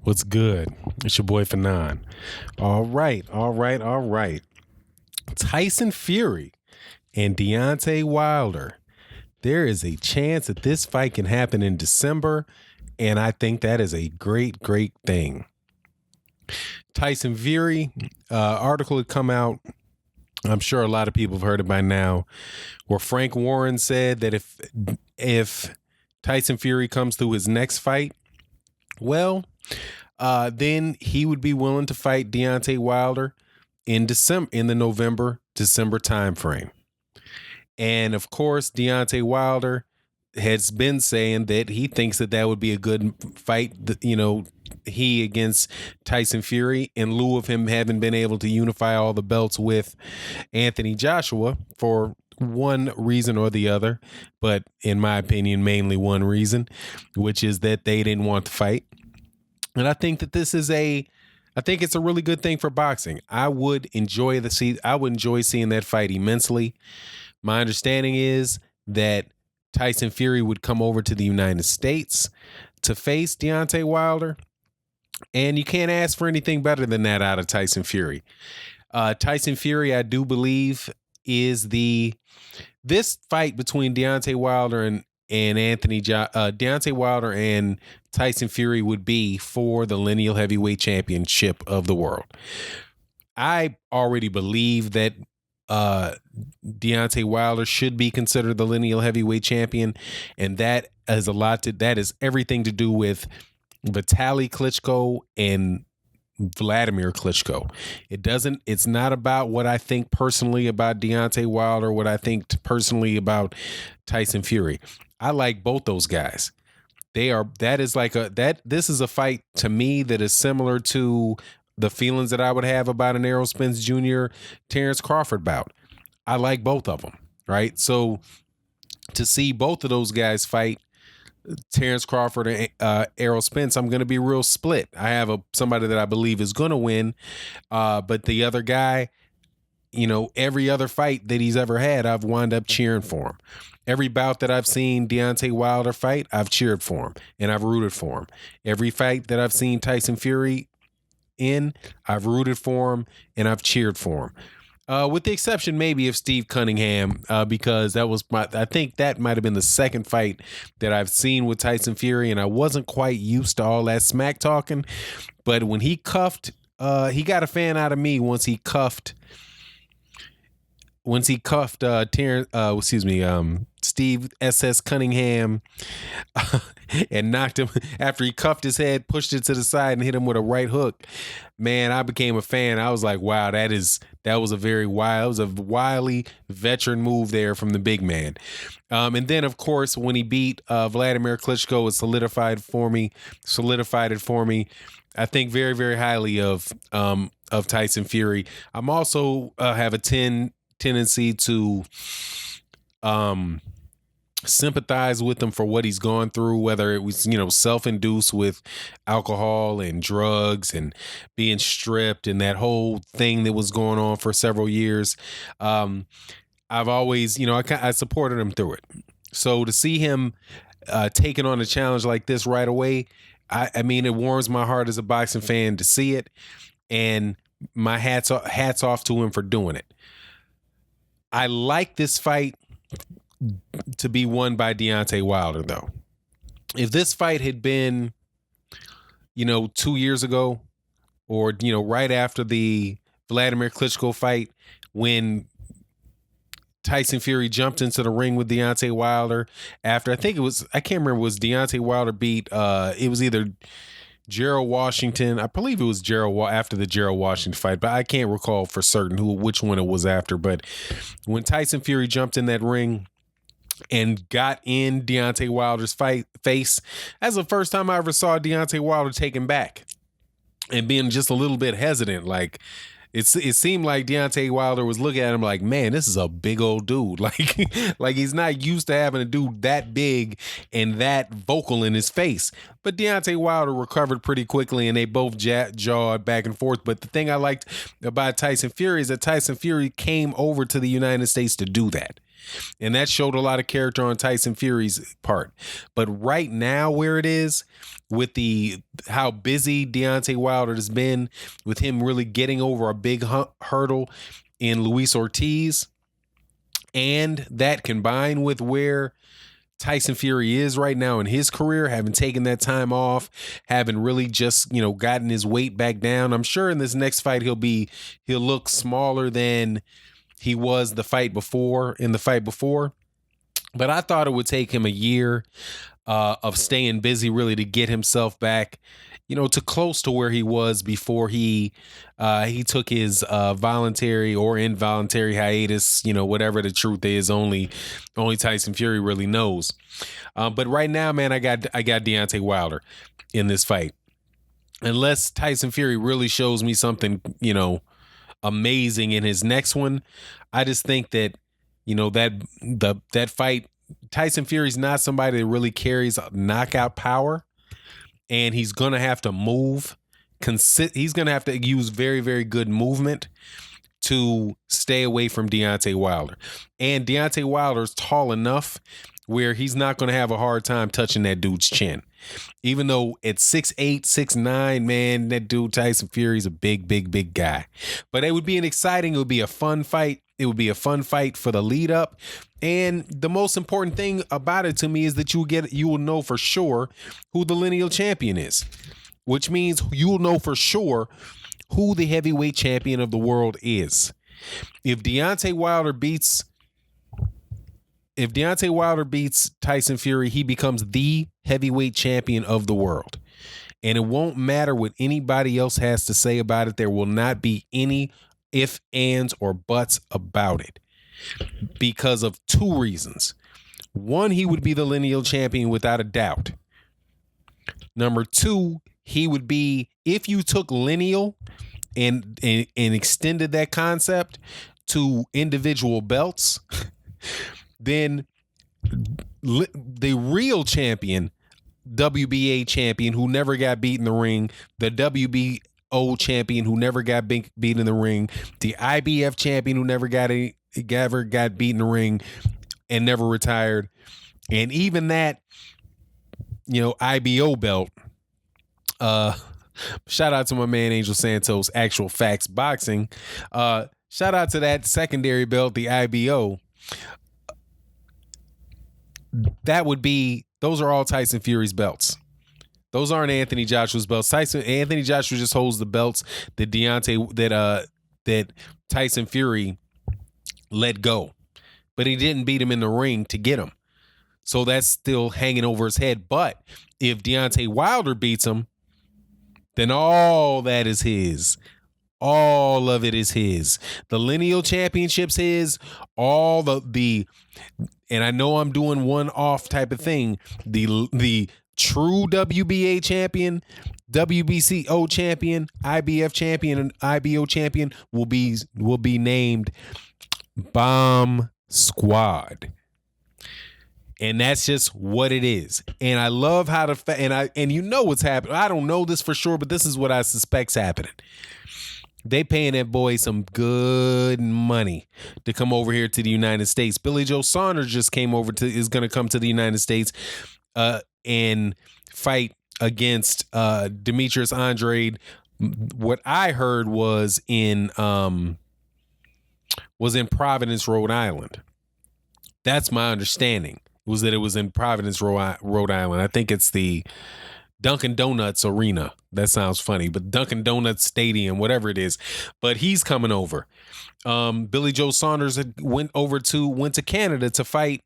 What's good? It's your boy Fanon. All right. Tyson Fury and Deontay Wilder. There is a chance that this fight can happen in December, and I think that is a great thing. Tyson Fury article had come out. I'm sure a lot of people have heard it by now, where Frank Warren said that if Tyson Fury comes through his next fight, well, then he would be willing to fight Deontay Wilder in the November-December timeframe. And of course, Deontay Wilder has been saying that he thinks that would be a good fight, he against Tyson Fury, in lieu of him having been able to unify all the belts with Anthony Joshua for one reason or the other, but in my opinion, mainly one reason, which is that they didn't want to fight. And I think that I think it's a really good thing for boxing. I would enjoy seeing that fight immensely. My understanding is that Tyson Fury would come over to the United States to face Deontay Wilder, and you can't ask for anything better than that out of Tyson Fury. Tyson Fury, I do believe, is this fight between Deontay Wilder and Deontay Wilder and Tyson Fury would be for the Lineal Heavyweight Championship of the world. I already believe that Deontay Wilder should be considered the Lineal Heavyweight Champion, and that is everything to do with Vitaly Klitschko and Vladimir Klitschko. It's not about what I think personally about Deontay Wilder, what I think personally about Tyson Fury. I like both those guys. This is a fight to me that is similar to the feelings that I would have about an Errol Spence Jr. Terrence Crawford bout. I like both of them, right? So to see both of those guys fight, Terrence Crawford and Errol Spence, I'm going to be real split. I have somebody that I believe is going to win, but the other guy, every other fight that he's ever had, I've wound up cheering for him. Every bout that I've seen Deontay Wilder fight, I've cheered for him and I've rooted for him. Every fight that I've seen Tyson Fury in, I've rooted for him and I've cheered for him. With the exception maybe of Steve Cunningham, because I think that might have been the second fight that I've seen with Tyson Fury, and I wasn't quite used to all that smack talking. But when he cuffed, he got a fan out of me once he cuffed Steve S.S. Cunningham and knocked him after he cuffed his head, pushed it to the side and hit him with a right hook. Man, I became a fan. I was like, wow, that was a wily veteran move there from the big man. And then of course, when he beat Vladimir Klitschko, it solidified it for me. I think very, very highly of Tyson Fury. I'm also have a tendency to sympathize with him for what he's gone through, whether it was, self-induced with alcohol and drugs and being stripped and that whole thing that was going on for several years. I've always, I supported him through it. So to see him taking on a challenge like this right away, I mean, it warms my heart as a boxing fan to see it, and my hats off to him for doing it. I like this fight to be won by Deontay Wilder, though. If this fight had been, 2 years ago, or, right after the Vladimir Klitschko fight, when Tyson Fury jumped into the ring with Deontay Wilder after, I can't remember, was Deontay Wilder beat, it was either Gerald Washington. I believe it was after the Gerald Washington fight, but I can't recall for certain which one it was after. But when Tyson Fury jumped in that ring and got in Deontay Wilder's face, that's the first time I ever saw Deontay Wilder taken back and being just a little bit hesitant. Like, it seemed like Deontay Wilder was looking at him like, man, this is a big old dude. Like he's not used to having a dude that big and that vocal in his face. But Deontay Wilder recovered pretty quickly, and they both jawed back and forth. But the thing I liked about Tyson Fury is that Tyson Fury came over to the United States to do that. And that showed a lot of character on Tyson Fury's part. But right now, where it is, with how busy Deontay Wilder has been, with him really getting over a big hurdle in Luis Ortiz, and that combined with where Tyson Fury is right now in his career, having taken that time off, having really just, gotten his weight back down. I'm sure in this next fight he'll look smaller than he was in the fight before. But I thought it would take him a year of staying busy really to get himself back, to close to where he was before he took his voluntary or involuntary hiatus, whatever the truth is, only Tyson Fury really knows. But right now, man, I got Deontay Wilder in this fight. Unless Tyson Fury really shows me something, amazing in his next one, I just think that, that fight, Tyson Fury's not somebody that really carries knockout power. And he's going to have to move. He's going to have to use very, very good movement to stay away from Deontay Wilder. And Deontay Wilder's tall enough where he's not going to have a hard time touching that dude's chin. Even though at 6'8", 6'9", man, that dude Tyson Fury's a big, big, big guy. But it would be it would be a fun fight. It would be a fun fight for the lead up. And the most important thing about it to me is that you will know for sure who the lineal champion is, which means you will know for sure who the heavyweight champion of the world is. If Deontay Wilder beats Tyson Fury, he becomes the heavyweight champion of the world. And it won't matter what anybody else has to say about it. There will not be any ifs, ands, or buts about it because of two reasons. One, he would be the lineal champion without a doubt. Number two, he would be, if you took lineal and extended that concept to individual belts, then the real champion, WBA champion who never got beat in the ring, the WBO champion who never got beat in the ring, the IBF champion who never got beat in the ring and never retired, and even that, IBO belt. Shout out to my man Angel Santos, Actual Facts Boxing. Shout out to that secondary belt, the IBO. Those are all Tyson Fury's belts. Those aren't Anthony Joshua's belts. Anthony Joshua just holds the belts that that Tyson Fury let go, but he didn't beat him in the ring to get him. So that's still hanging over his head. But if Deontay Wilder beats him, then all that is his. All of it is his. The lineal championship's his. All the and I know I'm doing one off type of thing. The true WBA champion, WBCO champion, IBF champion, and IBO champion will be named Bomb Squad. And that's just what it is. And I love how and you know what's happening. I don't know this for sure, but this is what I suspect's happening. They paying that boy some good money to come over here to the United States. Billy Joe Saunders just is going to come to the United States and fight against Demetrius Andrade. What I heard was in Providence, Rhode Island. That's my understanding. Was that it was in Providence, Rhode Island. I think it's the Dunkin' Donuts Arena. That sounds funny, but Dunkin' Donuts Stadium, whatever it is. But he's coming over. Billy Joe Saunders went to Canada to fight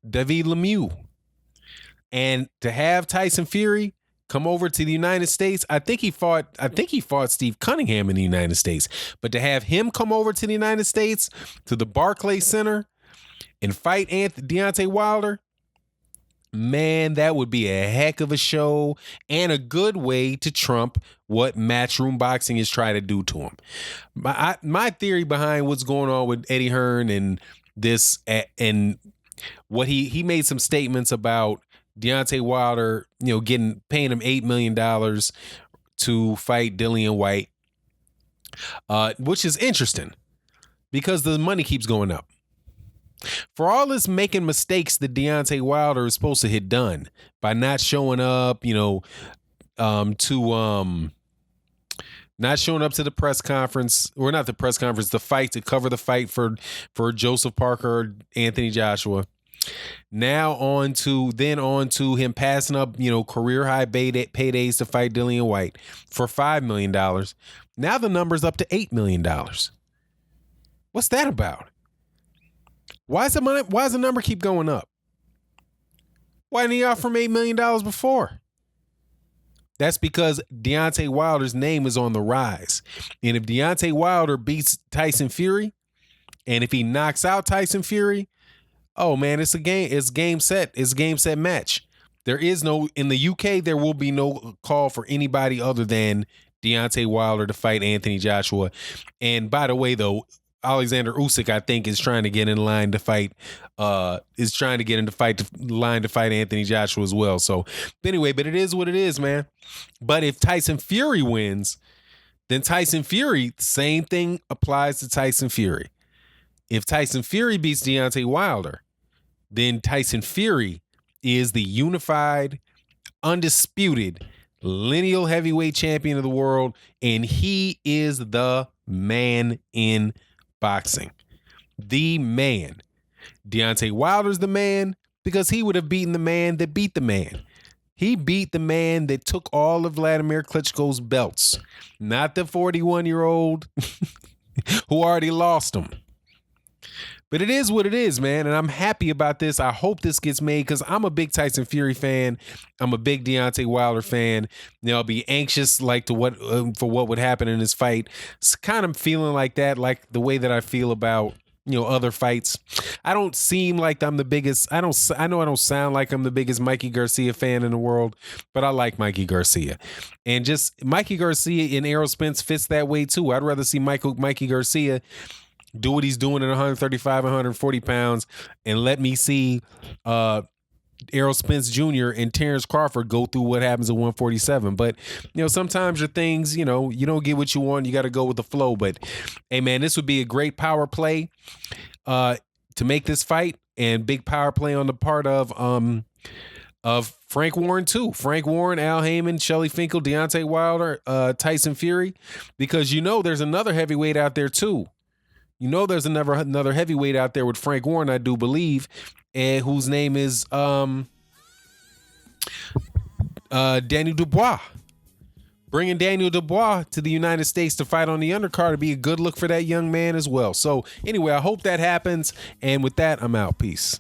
David Lemieux. And to have Tyson Fury come over to the United States, I think he fought Steve Cunningham in the United States. But to have him come over to the United States, to the Barclays Center, and fight Deontay Wilder, man, that would be a heck of a show and a good way to trump what Matchroom Boxing is trying to do to him. My theory behind what's going on with Eddie Hearn and this, and what he made some statements about Deontay Wilder, paying him $8 million to fight Dillian White, which is interesting because the money keeps going up. For all this making mistakes that Deontay Wilder is supposed to hit done by not showing up, not showing up to the press conference, or not the press conference, the fight, to cover the fight for Joseph Parker, Anthony Joshua. Now on to him passing up, career high paydays to fight Dillian White for $5 million. Now the number's up to $8 million. What's that about? Why does the number keep going up? Why didn't he offer him $8 million before? That's because Deontay Wilder's name is on the rise. And if Deontay Wilder beats Tyson Fury, and if he knocks out Tyson Fury, oh man, it's game set match. There is no, in the UK, there will be no call for anybody other than Deontay Wilder to fight Anthony Joshua. And by the way, though, Alexander Usyk, I think, is trying to get in line to fight. Line to fight Anthony Joshua as well. So anyway, but it is what it is, man. But if Tyson Fury wins, then Tyson Fury, same thing applies to Tyson Fury. If Tyson Fury beats Deontay Wilder, then Tyson Fury is the unified, undisputed lineal heavyweight champion of the world, and he is the man in boxing. The man. Deontay Wilder's the man because he would have beaten the man that beat the man. He beat the man that took all of Vladimir Klitschko's belts, not the 41-year-old who already lost them. But it is what it is, man, and I'm happy about this. I hope this gets made because I'm a big Tyson Fury fan. I'm a big Deontay Wilder fan. I'll be anxious for what would happen in this fight. It's kind of feeling like that, like the way that I feel about other fights. I don't seem like I'm the biggest. I know I don't sound like I'm the biggest Mikey Garcia fan in the world, but I like Mikey Garcia, and just Mikey Garcia in Errol Spence fits that way too. I'd rather see Mikey Garcia do what he's doing at 135, 140 pounds, and let me see Errol Spence Jr. and Terrence Crawford go through what happens at 147. But, sometimes your things, you don't get what you want. You got to go with the flow. But, hey, man, this would be a great power play to make this fight, and big power play on the part of Frank Warren, too. Frank Warren, Al Heyman, Shelly Finkel, Deontay Wilder, Tyson Fury, because there's another heavyweight out there, too. There's another heavyweight out there with Frank Warren, I do believe, and whose name is Daniel Dubois. Bringing Daniel Dubois to the United States to fight on the undercard would be a good look for that young man as well. So anyway, I hope that happens. And with that, I'm out. Peace.